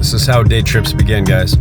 This is how day trips begin, guys.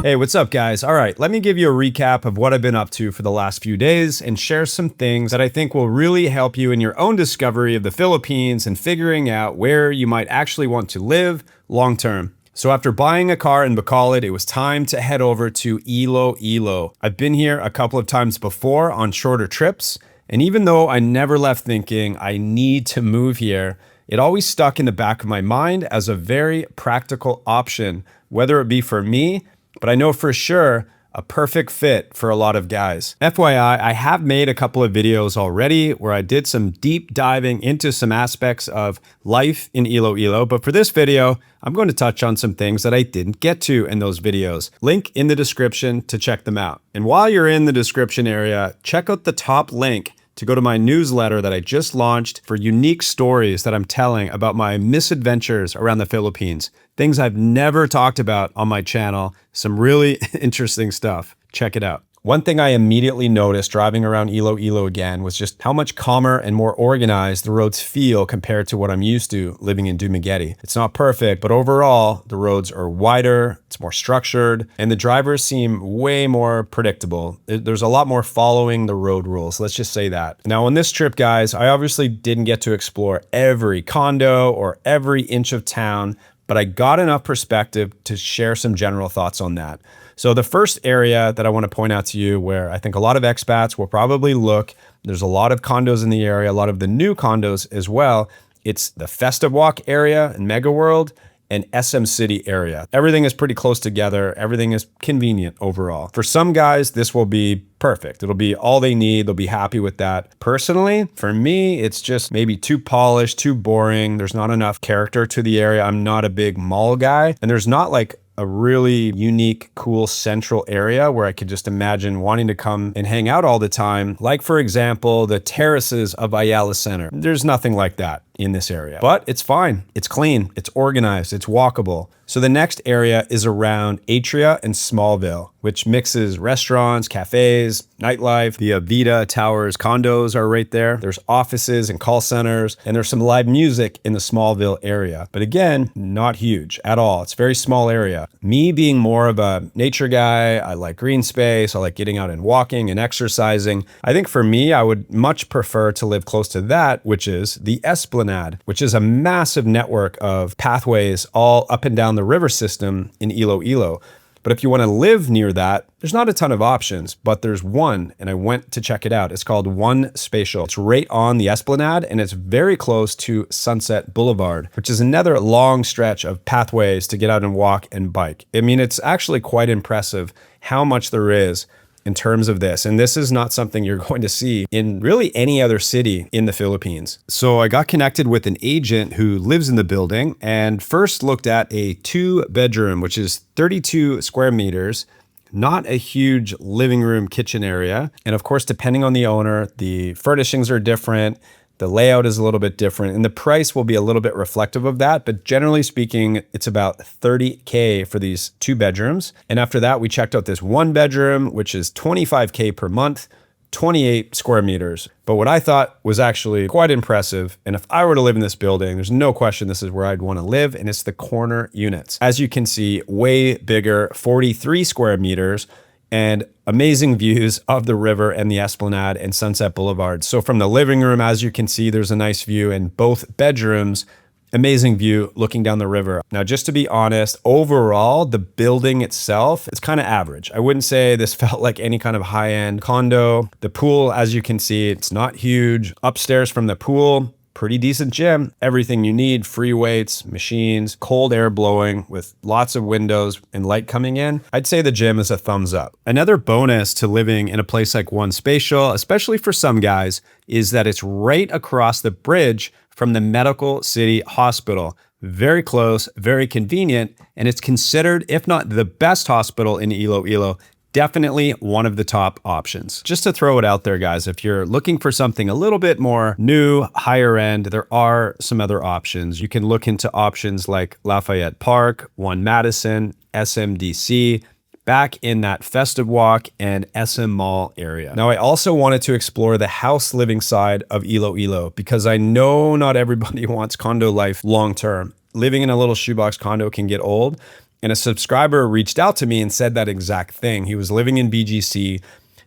Hey, what's up, guys? All right, let me give you a recap of what I've been up to for the last few days and share some things that I think will really help you in your own discovery of the Philippines and figuring out where you might actually want to live long term. So after buying a car in Bacolod, it was time to head over to Iloilo. I've been here a couple of times before on shorter trips, and even though I never left thinking I need to move here, it always stuck in the back of my mind as a very practical option, whether it be for me, but I know for sure a perfect fit for a lot of guys. FYI, I have made a couple of videos already where I did some deep diving into some aspects of life in Iloilo, but for this video, I'm going to touch on some things that I didn't get to in those videos. Link in the description to check them out. And while you're in the description area, check out the top link to go to my newsletter that I just launched for unique stories that I'm telling about my misadventures around the Philippines. Things I've never talked about on my channel. Some really interesting stuff. Check it out. One thing I immediately noticed driving around Iloilo again was just how much calmer and more organized the roads feel compared to what I'm used to living in Dumaguete. It's not perfect, but overall, the roads are wider, it's more structured, and the drivers seem way more predictable. There's a lot more following the road rules, let's just say that. Now on this trip, guys, I obviously didn't get to explore every condo or every inch of town, but I got enough perspective to share some general thoughts on that. So the first area that I want to point out to you where I think a lot of expats will probably look, there's a lot of condos in the area, a lot of the new condos as well. It's the Festive Walk area in Mega World and SM City area. Everything is pretty close together. Everything is convenient overall. For some guys, this will be perfect. It'll be all they need. They'll be happy with that. Personally, for me, it's just maybe too polished, too boring. There's not enough character to the area. I'm not a big mall guy, and there's not like a really unique, cool central area where I could just imagine wanting to come and hang out all the time. Like, for example, the terraces of Ayala Center. There's nothing like that in this area, but it's fine. It's clean, it's organized, it's walkable. So the next area is around Atria and Smallville, which mixes restaurants, cafes, nightlife. The Avida Towers condos are right there. There's offices and call centers, and there's some live music in the Smallville area. But again, not huge at all. It's a very small area. Me being more of a nature guy, I like green space, I like getting out and walking and exercising. I think for me, I would much prefer to live close to that, which is the Esplanade, which is a massive network of pathways all up and down the river system in Iloilo. But if you want to live near that, there's not a ton of options, but there's one, and I went to check it out. It's called One Spatial. It's right on the Esplanade, and it's very close to Sunset Boulevard, which is another long stretch of pathways to get out and walk and bike. I mean, it's actually quite impressive how much there is in terms of this. And this is not something you're going to see in really any other city in the Philippines. So I got connected with an agent who lives in the building and first looked at a 2-bedroom, which is 32 square meters, not a huge living room kitchen area. And of course, depending on the owner, the furnishings are different. The layout is a little bit different and the price will be a little bit reflective of that. But generally speaking, it's about $30K for these 2 bedrooms. And after that, we checked out this 1 bedroom, which is $25K per month, 28 square meters. But what I thought was actually quite impressive. And if I were to live in this building, there's no question this is where I'd want to live. And it's the corner units. As you can see, way bigger, 43 square meters. And amazing views of the river and the Esplanade and Sunset Boulevard. So from the living room, as you can see, there's a nice view, and both bedrooms, amazing view looking down the river. Now, just to be honest, overall, the building itself, it's kind of average. I wouldn't say this felt like any kind of high-end condo. The pool, as you can see, it's not huge. Upstairs from the pool, pretty decent gym, everything you need, free weights, machines, cold air blowing with lots of windows and light coming in. I'd say the gym is a thumbs up. Another bonus to living in a place like One Spatial, especially for some guys, is that it's right across the bridge from the Medical City Hospital. Very close, very convenient, and it's considered, if not the best hospital in Iloilo, definitely one of the top options. Just to throw it out there, guys, if you're looking for something a little bit more new, higher end, there are some other options. You can look into options like Lafayette Park, One Madison, SMDC, back in that Festive Walk and SM Mall area. Now, I also wanted to explore the house living side of Iloilo because I know not everybody wants condo life long term. Living in a little shoebox condo can get old. And a subscriber reached out to me and said that exact thing. He was living in BGC,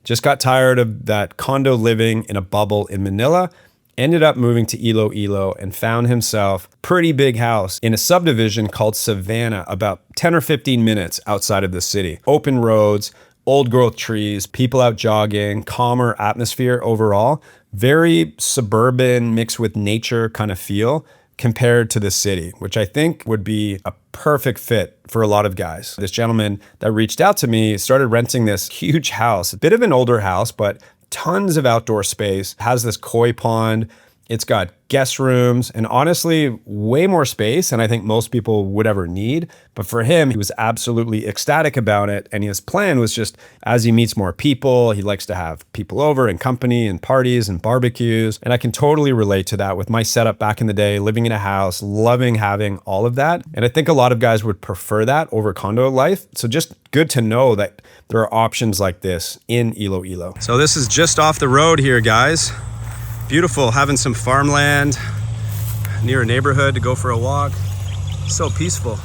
just got tired of that condo living in a bubble in Manila, ended up moving to Iloilo and found himself a pretty big house in a subdivision called Savannah, about 10 or 15 minutes outside of the city. Open roads, old growth trees, people out jogging, calmer atmosphere overall. Very suburban mixed with nature kind of feel compared to the city, which I think would be a perfect fit for a lot of guys. This gentleman that reached out to me started renting this huge house, a bit of an older house, but tons of outdoor space, has this koi pond. It's got guest rooms and honestly way more space than I think most people would ever need. But for him, he was absolutely ecstatic about it. And his plan was just as he meets more people, he likes to have people over and company and parties and barbecues. And I can totally relate to that with my setup back in the day, living in a house, loving having all of that. And I think a lot of guys would prefer that over condo life. So just good to know that there are options like this in Iloilo. So this is just off the road here, guys. Beautiful, having some farmland near a neighborhood to go for a walk. So peaceful.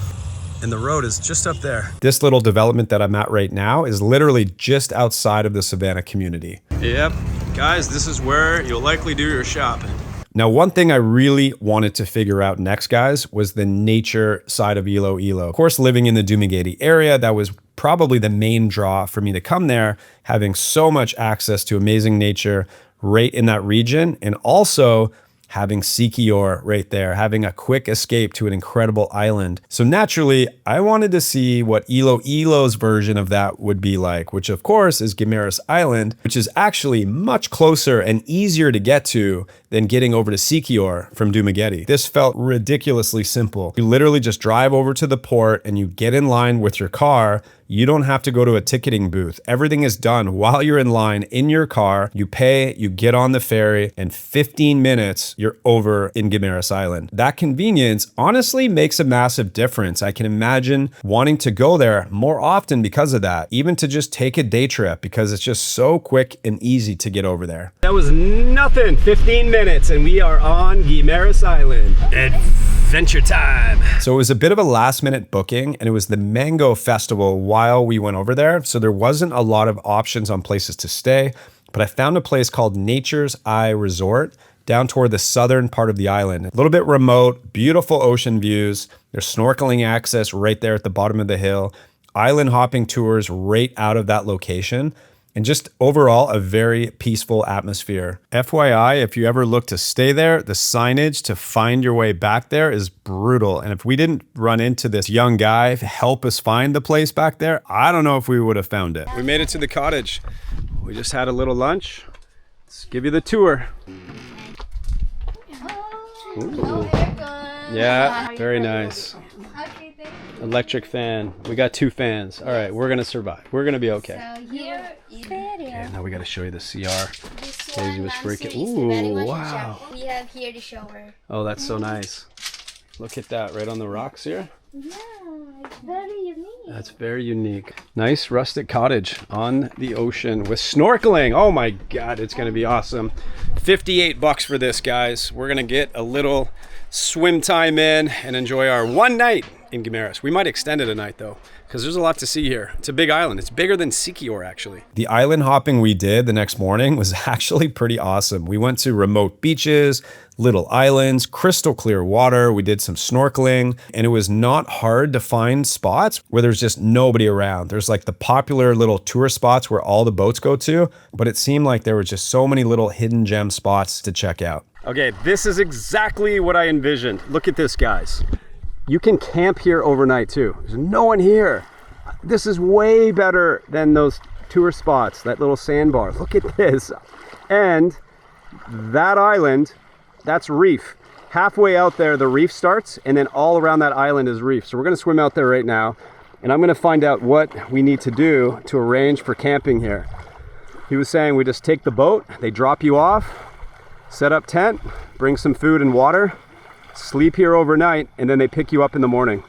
And the road is just up there. This little development that I'm at right now is literally just outside of the Savannah community. Yep, guys, this is where you'll likely do your shopping. Now, one thing I really wanted to figure out next, guys, was the nature side of Iloilo. Of course, living in the Dumaguete area, that was probably the main draw for me to come there, having so much access to amazing nature right in that region, and also having Siquijor right there, having a quick escape to an incredible island. So naturally, I wanted to see what Iloilo's version of that would be like, which of course is Guimaras Island, which is actually much closer and easier to get to than getting over to Siquijor from Dumaguete. This felt ridiculously simple. You literally just drive over to the port and you get in line with your car. You don't have to go to a ticketing booth. Everything is done while you're in line in your car. You pay, you get on the ferry, and 15 minutes, you're over in Guimaras Island. That convenience honestly makes a massive difference. I can imagine wanting to go there more often because of that, even to just take a day trip because it's just so quick and easy to get over there. That was nothing, 15 minutes, and we are on Guimaras Island. Adventure time. So it was a bit of a last minute booking, and it was the Mango Festival while we went over there. So there wasn't a lot of options on places to stay, but I found a place called Nature's Eye Resort down toward the southern part of the island. A little bit remote, beautiful ocean views. There's snorkeling access right there at the bottom of the hill, island hopping tours right out of that location. And just overall, a very peaceful atmosphere. FYI, if you ever look to stay there, the signage to find your way back there is brutal. And if we didn't run into this young guy to help us find the place back there, I don't know if we would have found it. We made it to the cottage. We just had a little lunch. Let's give you the tour. Ooh. Yeah, very nice. Electric fan. We got 2 fans. All right, we're gonna survive. We're gonna be okay. So here is Okay, now we gotta show you the CR. this Daisy one. was freaking. Nancy is very Ooh, much in wow. shock. We have here the shower. Oh, that's so nice. Look at that, right on the rocks here. Yeah, it's very unique. That's very unique. Nice rustic cottage on the ocean with snorkeling. Oh my God, it's gonna be awesome. $58 for this, guys. We're gonna get a little swim time in and enjoy our one night in Guimaras. We might extend it a night though, because there's a lot to see here. It's a big island. It's bigger than Siquijor, actually. The island hopping we did the next morning was actually pretty awesome. We went to remote beaches, little islands, crystal clear water. We did some snorkeling, and it was not hard to find spots where there's just nobody around. There's like the popular little tour spots where all the boats go to, but it seemed like there were just so many little hidden gem spots to check out. Okay, this is exactly what I envisioned. Look at this, guys. You can camp here overnight too. There's no one here. This is way better than those tour spots, that little sandbar. Look at this. And that island, that's reef. Halfway out there, the reef starts, and then all around that island is reef. So we're gonna swim out there right now, and I'm gonna find out what we need to do to arrange for camping here. He was saying we just take the boat, they drop you off, set up tent, bring some food and water, sleep here overnight, and then they pick you up in the morning.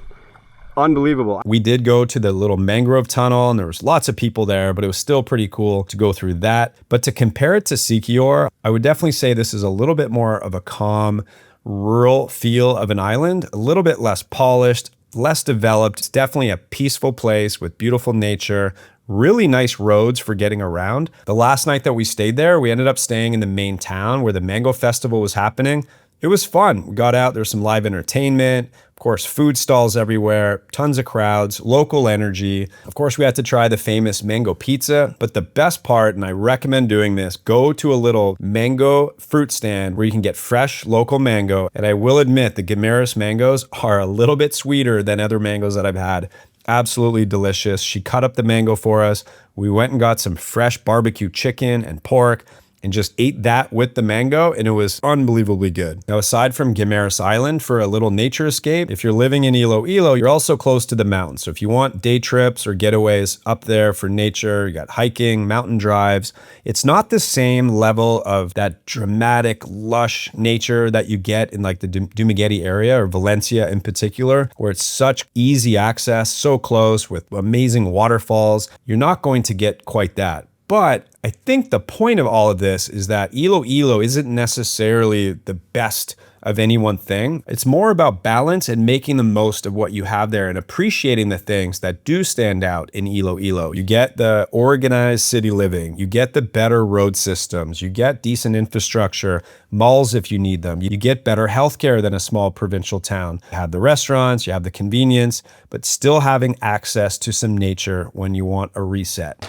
unbelievable. We did go to the little mangrove tunnel and there was lots of people there, but it was still pretty cool to go through that. But to compare it to Siquijor, I would definitely say this is a little bit more of a calm, rural feel of an island, a little bit less polished, less developed. It's definitely a peaceful place with beautiful nature, really nice roads for getting around. The last night that we stayed there, we ended up staying in the main town where the Mango Festival was happening. It was fun. We got out, there's some live entertainment, of course, food stalls everywhere, tons of crowds, local energy. Of course, we had to try the famous mango pizza, but the best part, and I recommend doing this, go to a little mango fruit stand where you can get fresh local mango. And I will admit the Guimaras mangoes are a little bit sweeter than other mangoes that I've had. Absolutely delicious. She cut up the mango for us. We went and got some fresh barbecue chicken and pork and just ate that with the mango, and it was unbelievably good. Now, aside from Guimaras Island for a little nature escape, if you're living in Iloilo, you're also close to the mountains. So if you want day trips or getaways up there for nature, you got hiking, mountain drives. It's not the same level of that dramatic, lush nature that you get in like the Dumaguete area or Valencia in particular, where it's such easy access, so close with amazing waterfalls. You're not going to get quite that. But I think the point of all of this is that Iloilo isn't necessarily the best of any one thing. It's more about balance and making the most of what you have there and appreciating the things that do stand out in Iloilo. You get the organized city living, you get the better road systems, you get decent infrastructure, malls if you need them, you get better healthcare than a small provincial town. You have the restaurants, you have the convenience, but still having access to some nature when you want a reset.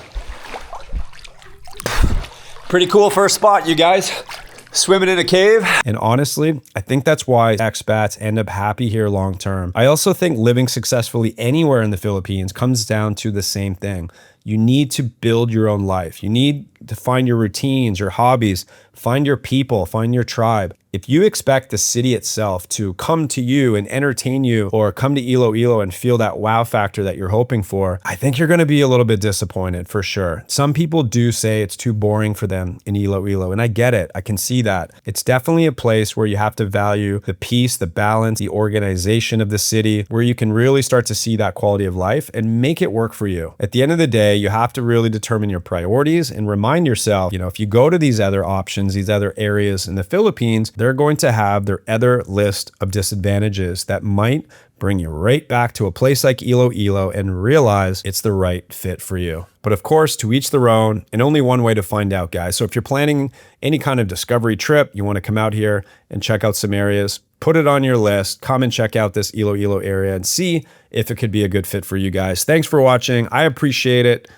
Pretty cool first spot, you guys. Swimming in a cave. And honestly, I think that's why expats end up happy here long term. I also think living successfully anywhere in the Philippines comes down to the same thing. You need to build your own life. You need to find your routines, your hobbies, find your people, find your tribe. If you expect the city itself to come to you and entertain you or come to Iloilo and feel that wow factor that you're hoping for, I think you're going to be a little bit disappointed for sure. Some people do say it's too boring for them in Iloilo, and I get it. I can see that. It's definitely a place where you have to value the peace, the balance, the organization of the city, where you can really start to see that quality of life and make it work for you. At the end of the day, you have to really determine your priorities and remind yourself, if you go to these other options, these other areas in the Philippines, they're going to have their other list of disadvantages that might bring you right back to a place like Iloilo and realize it's the right fit for you. But of course, to each their own, and only one way to find out, guys. So if you're planning any kind of discovery trip, you want to come out here and check out some areas, put it on your list, come and check out this Iloilo area and see if it could be a good fit for you guys. Thanks for watching. I appreciate it.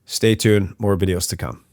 Stay tuned, more videos to come.